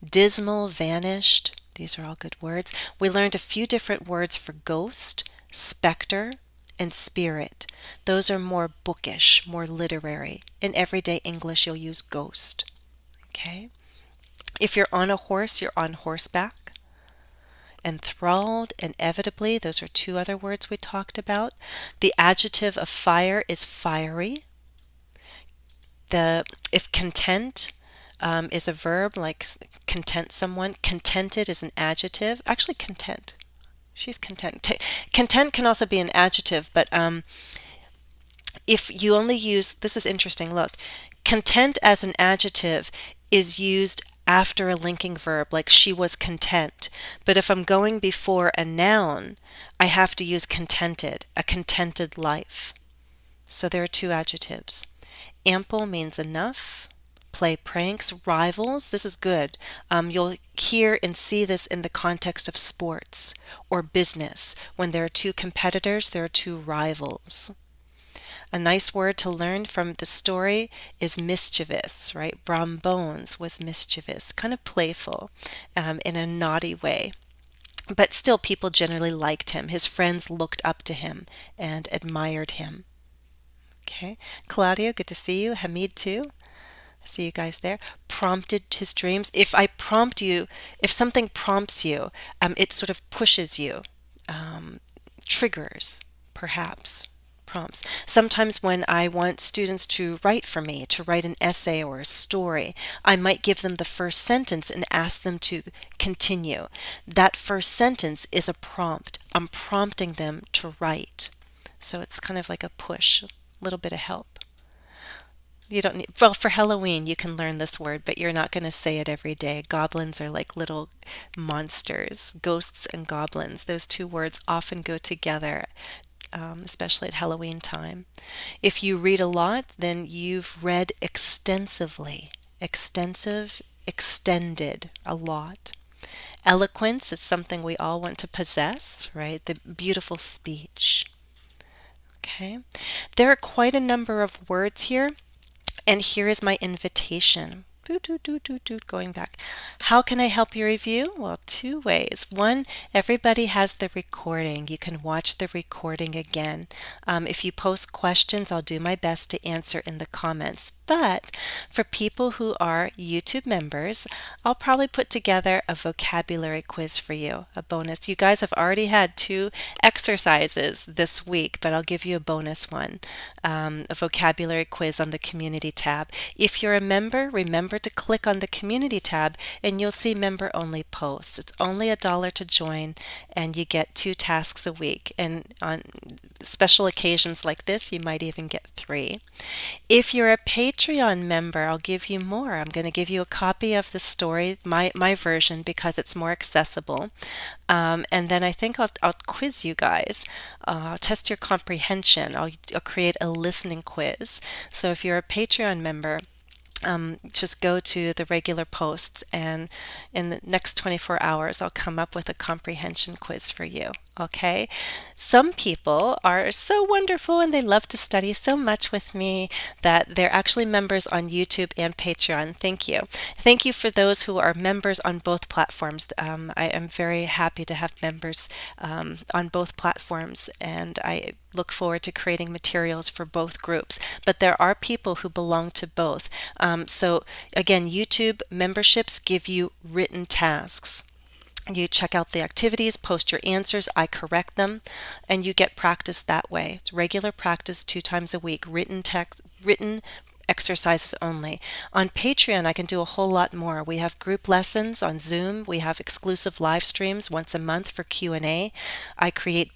Dismal, vanished. These are all good words. We learned a few different words for ghost, specter, and spirit. Those are more bookish, more literary. In everyday English, you'll use ghost. Okay? If you're on a horse, you're on horseback. Enthralled, inevitably. Those are two other words we talked about. The adjective of fire is fiery. If content is a verb, like content someone. Contented is an adjective. Actually, content. She's content. Content can also be an adjective, but if you only use, this is interesting, look, content as an adjective is used after a linking verb, like she was content. But if I'm going before a noun, I have to use contented, a contented life. So there are two adjectives. Ample means enough. Play pranks, rivals. This is good. You'll hear and see this in the context of sports or business. When there are two competitors, there are two rivals. A nice word to learn from the story is mischievous, right? Brom Bones was mischievous, kind of playful in a naughty way. But still, people generally liked him. His friends looked up to him and admired him. Okay. Claudia, good to see you. Hamid, too. See you guys there. Prompted his dreams. If I prompt you, if something prompts you, it sort of pushes you, triggers, perhaps, prompts. Sometimes when I want students to write for me, to write an essay or a story, I might give them the first sentence and ask them to continue. That first sentence is a prompt. I'm prompting them to write. So it's kind of like a push, a little bit of help. You don't need, well, for Halloween, you can learn this word, but you're not going to say it every day. Goblins are like little monsters, ghosts and goblins. Those two words often go together, especially at Halloween time. If you read a lot, then you've read extensively. Extensive, extended, a lot. Eloquence is something we all want to possess, right? The beautiful speech. Okay. There are quite a number of words here. And here is my invitation. Going back. How can I help you review? Well, two ways. One, everybody has the recording. You can watch the recording again. If you post questions, I'll do my best to answer in the comments. but for people who are YouTube members, I'll probably put together a vocabulary quiz for you, a bonus. You guys have already had two exercises this week, but I'll give you a bonus one, a vocabulary quiz on the community tab. If you're a member, remember to click on the community tab and you'll see member only posts. It's only $1 to join and you get two tasks a week. And on special occasions like this, you might even get three. If you're a Patreon member, I'll give you more. I'm going to give you a copy of the story, my version, because it's more accessible. And then I think I'll quiz you guys, test your comprehension. I'll create a listening quiz. So if you're a Patreon member, just go to the regular posts, and in the next 24 hours, I'll come up with a comprehension quiz for you. Okay? Some people are so wonderful and they love to study so much with me that they're actually members on YouTube and Patreon. Thank you. Thank you for those who are members on both platforms. I am very happy to have members on both platforms, and I look forward to creating materials for both groups. But there are people who belong to both. So again, YouTube memberships give you written tasks. You check out the activities, post your answers, I correct them, and you get practice that way. It's regular practice 2 times a week, written exercises only. On Patreon, I can do a whole lot more. We have group lessons on Zoom. We have exclusive live streams once a month for Q&A. I create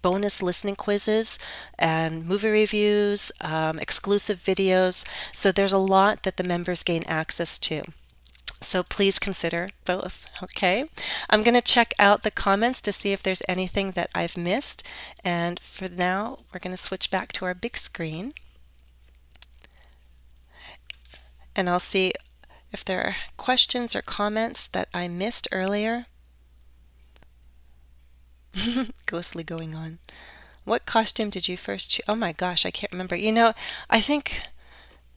bonus listening quizzes and movie reviews, exclusive videos. So there's a lot that the members gain access to. So please consider both, okay? I'm going to check out the comments to see if there's anything that I've missed. And for now, we're going to switch back to our big screen. And I'll see if there are questions or comments that I missed earlier. Ghostly going on. What costume did you first choose? Oh my gosh, I can't remember. I think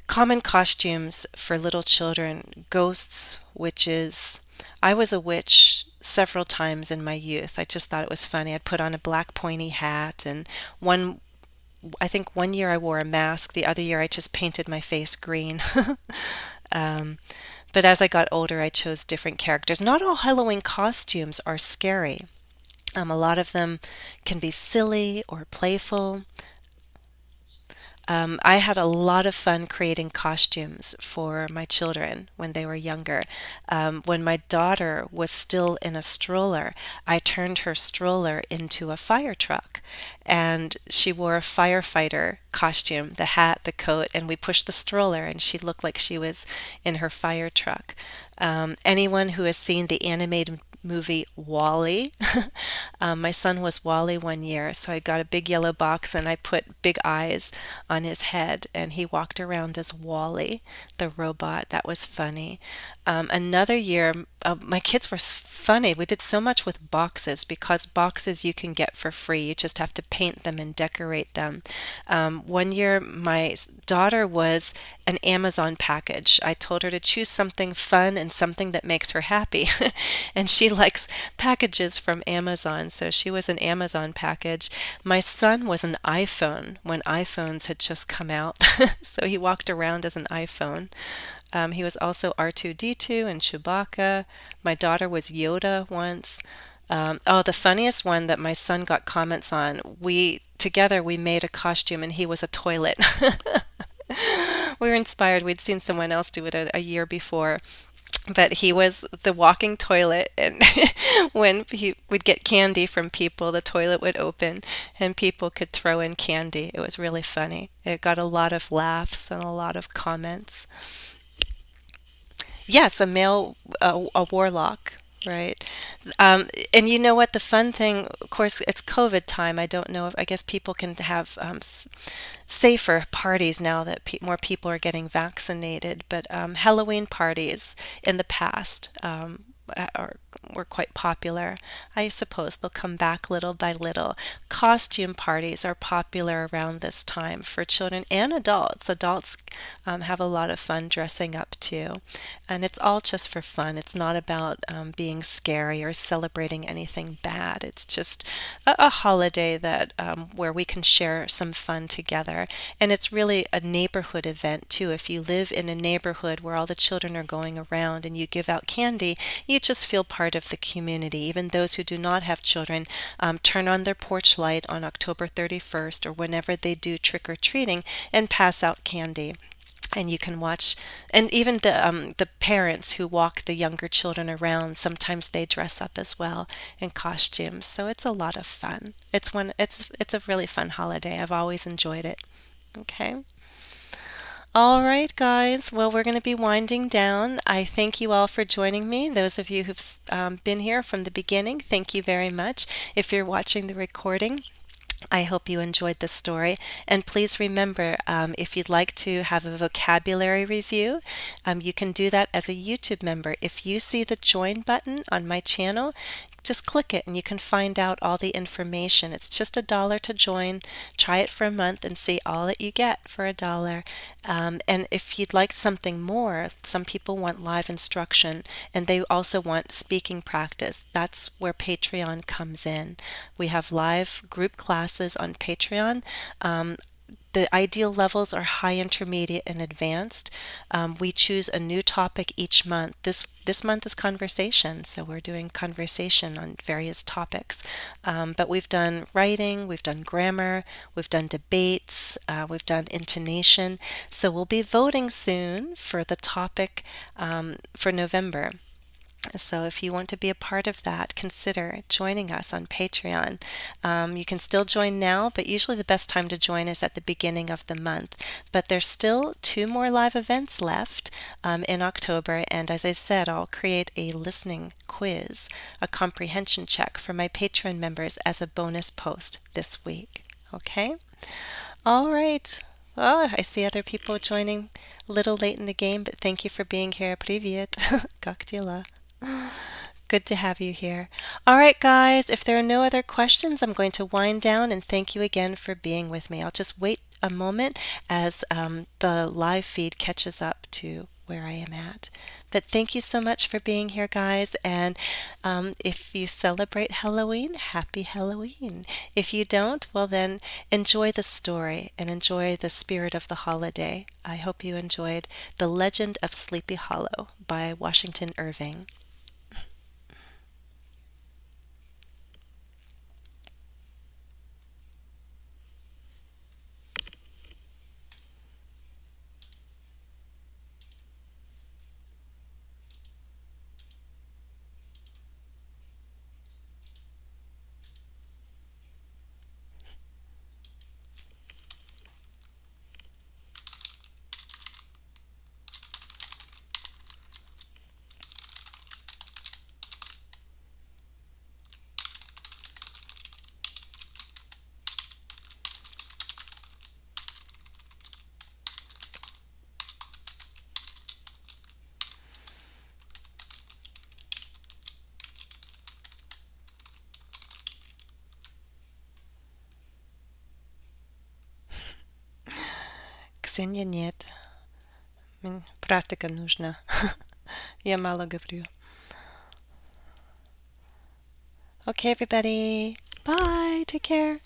common costumes for little children, ghosts, witches. I was a witch several times in my youth. I just thought it was funny. I'd put on a black pointy hat, and I think one year I wore a mask. The other year I just painted my face green. But as I got older, I chose different characters. Not all Halloween costumes are scary. A lot of them can be silly or playful. I had a lot of fun creating costumes for my children when they were younger. When my daughter was still in a stroller, I turned her stroller into a fire truck, and she wore a firefighter costume, the hat, the coat, and we pushed the stroller, and she looked like she was in her fire truck. Anyone who has seen the animated movie Wall-E. My son was Wall-E one year, so I got a big yellow box and I put big eyes on his head, and he walked around as Wall-E, the robot. That was funny. Another year, my kids were funny. We did so much with boxes, because boxes you can get for free. You just have to paint them and decorate them. One year, my daughter was an Amazon package. I told her to choose something fun and something that makes her happy. And she likes packages from Amazon, so she was an Amazon package. My son was an iPhone when iPhones had just come out, so he walked around as an iPhone. He was also R2-D2 and Chewbacca. My daughter was Yoda once. The funniest one that my son got comments on, together we made a costume and he was a toilet. We were inspired. We'd seen someone else do it a year before. But he was the walking toilet, and when he would get candy from people, the toilet would open and people could throw in candy. It was really funny. It got a lot of laughs and a lot of comments. Yes, a warlock, right? And you know what? The fun thing, of course, it's COVID time. I guess people can have safer parties now that more people are getting vaccinated. But Halloween parties in the past, or were quite popular. I suppose they'll come back little by little. Costume parties are popular around this time for children and adults. Adults have a lot of fun dressing up too. And it's all just for fun. It's not about being scary or celebrating anything bad. It's just a holiday that where we can share some fun together. And it's really a neighborhood event too. If you live in a neighborhood where all the children are going around and you give out candy, you just feel part of the community. Even those who do not have children turn on their porch light on October 31st or whenever they do trick or treating and pass out candy. And you can watch, and even the parents who walk the younger children around, sometimes they dress up as well in costumes. So it's a lot of fun. It's a really fun holiday. I've always enjoyed it. Okay. All right, guys. Well, we're going to be winding down. I thank you all for joining me. Those of you who've been here from the beginning, thank you very much. If you're watching the recording, I hope you enjoyed the story. And please remember, if you'd like to have a vocabulary review, you can do that as a YouTube member. If you see the join button on my channel, just click it and you can find out all the information. It's just $1 to join. Try it for a month and see all that you get for $1. And if you'd like something more, some people want live instruction and they also want speaking practice. That's where Patreon comes in. We have live group classes on Patreon. The ideal levels are high, intermediate, and advanced. We choose a new topic each month. This month is conversation, so we're doing conversation on various topics. But we've done writing, we've done grammar, we've done debates, we've done intonation. So we'll be voting soon for the topic for November. So if you want to be a part of that, consider joining us on Patreon. You can still join now, but usually the best time to join is at the beginning of the month. But there's still 2 more live events left in October, and as I said, I'll create a listening quiz, a comprehension check for my Patreon members as a bonus post this week. Okay? All right. Well, I see other people joining a little late in the game, but thank you for being here. Привет. Как дела? Good to have you here. All right, guys, if there are no other questions, I'm going to wind down and thank you again for being with me. I'll just wait a moment as the live feed catches up to where I am at. But thank you so much for being here, guys. And if you celebrate Halloween, happy Halloween. If you don't, well, then enjoy the story and enjoy the spirit of the holiday. I hope you enjoyed The Legend of Sleepy Hollow by Washington Irving. Ксения нет. Практика нужна. Я мало говорю. Okay, everybody. Bye. Take care.